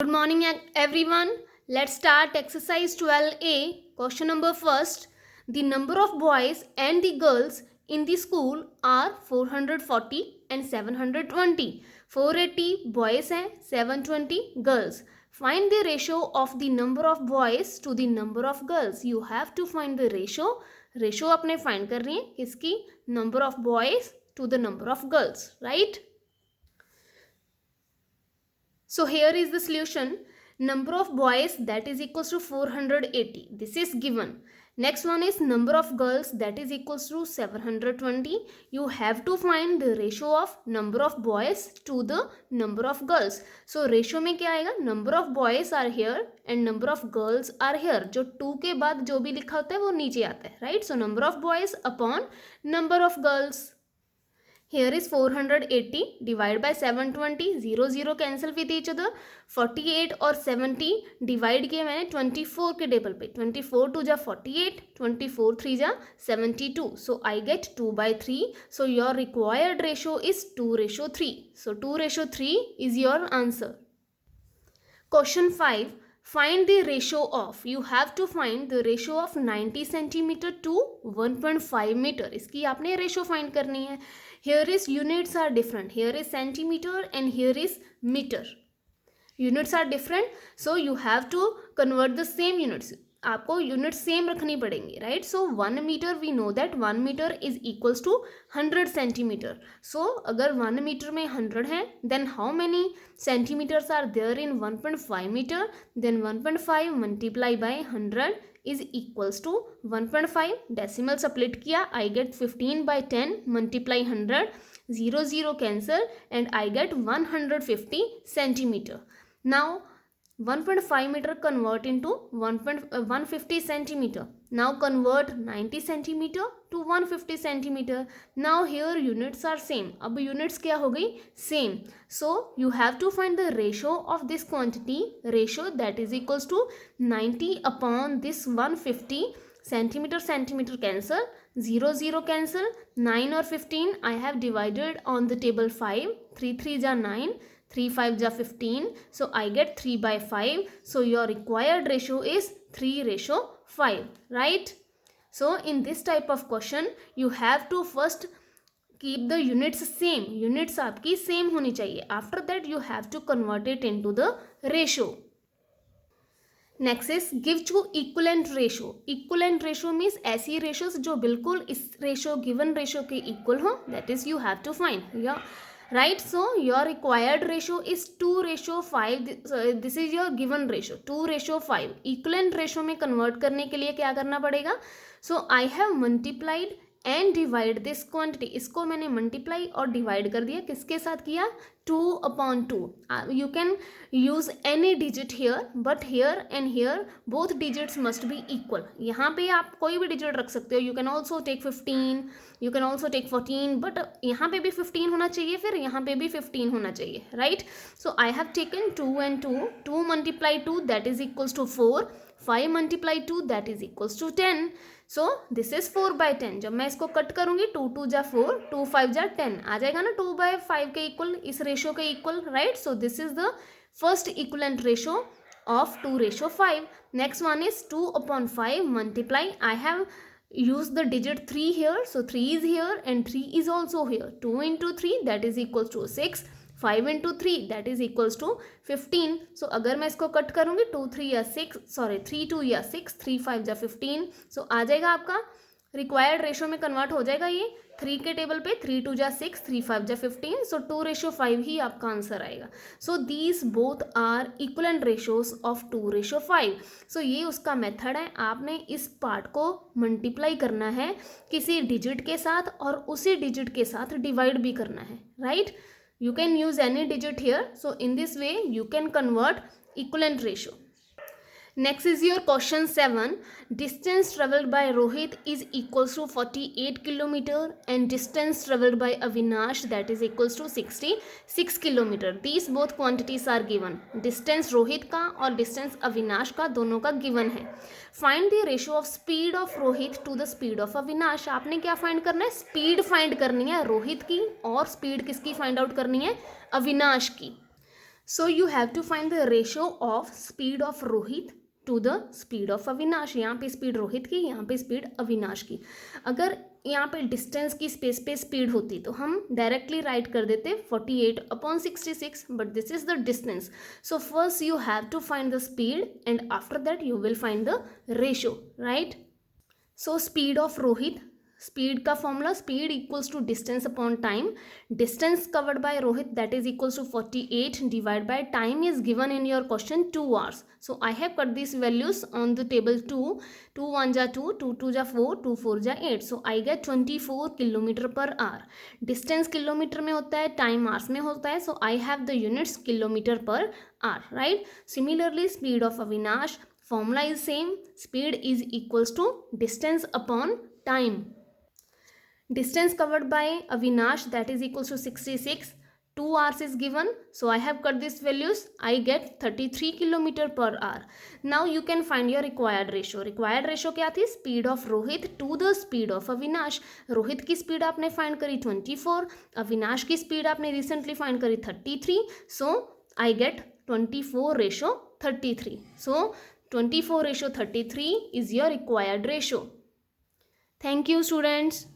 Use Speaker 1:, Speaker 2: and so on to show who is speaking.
Speaker 1: Good morning, everyone. Let's start exercise 12A. Question number first. The number of boys and the girls in the school are 440 and 720. 480 boys and 720 girls. Find the ratio of the number of boys to the number of girls. You have to find the ratio. Ratio आपने find करनी है किसकी? Number of boys to the number of girls, right? So here is the solution. Number of boys that is equals to 480. This is given. Next one is number of girls that is equals to 720. You have to find the ratio of number of boys to the number of girls. So ratio में क्या आएगा? Number of boys are here and number of girls are here. जो 2 के बाद जो भी लिखा होता है वो नीचे आता है, right? So number of boys upon number of girls. Here is 480 divided by 720. 0 0 cancel with each other. 48 और 70 डिवाइड किए मैंने 24 के टेबल पे. 24 2 जा 48, 24 3 जा 72. So I get 2/3. So your required ratio is 2:3. So 2:3 is your answer. Question 5. Find the ratio of. You have to find the ratio of 90 centimeter to 1.5 meter. इसकी आपने ratio find करनी है. Here is units are different. Here is centimeter and here is meter. Units are different, so you have to convert the same units. आपको unit same रखनी पड़ेंगी, right? So 1 metre we know that 1 metre is equals to 100 centimetre. So अगर 1 metre में 100 है, then how many centimetres are there in 1.5 metre? Then 1.5 multiply by 100 is equals to 1.5. Decimal split किया, I get 15/10 multiply 100. 0 0 cancel and I get 150 centimetre. Now 1.5 meter convert into 150 centimeter. Now convert 90 centimeter to 150 centimeter. Now here units are same. अब units क्या हो गई? Same. So you have to find the ratio of this quantity. Ratio that is equals to 90 upon this 150 centimeter. Centimeter cancel. 0 0 cancel. 9 or 15 I have divided on the table 5. 3 3 ja 9. 3 5 ja 15. So I get 3/5. So your required ratio is 3:5, right? So in this type of question you have to first keep the units same. Units आपकी same होनी चाहिए. After that you have to convert it into the ratio. Next is give to equivalent ratio. Equivalent ratio means ऐसी ratios जो बिल्कुल इस ratio given ratio के equal हो. That is you have to find. Yeah right, so your required ratio is 2:5. This is your given ratio 2:5. Equivalent ratio में convert करने के लिए क्या करना पड़ेगा? So I have multiplied and divide this quantity. इसको मैंने मल्टीप्लाई और डिवाइड कर दिया. किसके साथ किया? 2/2. You can use any digit here, but here and here both digits must be equal. यहाँ पे आप कोई भी डिजिट रख सकते हो. You can also take 15, you can also take 14, but यहाँ पे भी 15 होना चाहिए, फिर यहाँ पे भी 15 होना चाहिए, right? So I have taken 2 and 2. 2 multiply 2 that is equals to 4. 5 multiply 2 that is equals to 10. So this is 4/10. जब मैं इसको कट करूंगी 2 2 जा 4, 2 5 जा 10 आ जाएगा ना 2/5 के इक्वल, इस रेशो के equal, right? So this is the first equivalent ratio of 2:5. Next one is 2/5 multiply. I have used the digit 3 here, so 3 is here and 3 is also here. 2 into 3 that is equals to 6. 5 into 3 that is equals to 15. So अगर मैं इसको cut करूँगी 2 3 या 6, sorry 3 2 या 6, 3 5 या 15. सो आ जाएगा आपका required ratio में कन्वर्ट हो जाएगा ये 3 के टेबल पे. 3 2 जा 6, 3 5 जा 15. सो 2:5 ही आपका आंसर आएगा. So these both are equivalent ratios of 2:5. So ये उसका मेथड है. आपने इस पार्ट को मल्टीप्लाई करना है किसी डिजिट के साथ और उसी डिजिट के साथ डिवाइड भी करना है, right? You can use any digit here. So in this way you can convert equivalent ratio. Next is your question 7. Distance traveled by Rohit is equals to 48 kilometer and distance traveled by Avinash that is equals to 66 kilometer. These both quantities are given. Distance Rohit का और distance Avinash का दोनों का given है. Find the ratio of speed of Rohit to the speed of Avinash. आपने क्या find करना है? Speed find करनी है रोहित की और speed किसकी find out करनी है? अविनाश की. So you have to find the ratio of speed of Rohit to the speed of Avinash. यहाँ पे स्पीड रोहित की, यहाँ पे स्पीड अविनाश की. अगर यहाँ पे डिस्टेंस की स्पेस पे स्पीड होती तो हम डायरेक्टली राइट कर देते 48/66, but this is the distance. So first you have to find the speed and after that you will find the ratio, right? So speed of Rohit, speed का formula, speed equals to distance upon time. Distance covered by Rohit, that is equals to 48 divided by time is given in your question 2 hours. So I have cut these values on the table 2. 2 1 ja 2, 2 2 ja 4, 2 4 ja 8. So I get 24 kilometer per hour. Distance kilometer में होता है, time hours में होता है. So I have the units kilometer per hour, right? Similarly, speed of Avinash, formula is same. Speed is equals to distance upon time. Distance covered by Avinash, that is equals to 66. 2 hours is given, so I have cut these values. I get 33 kilometer per hour. Now you can find your required ratio. Required ratio क्या थी? Speed of Rohit to the speed of Avinash. Rohit की speed आपने find करी 24, अविनाश की speed आपने recently find करी 33. So I get 24/33. So 24/33 is your required ratio. Thank you, students.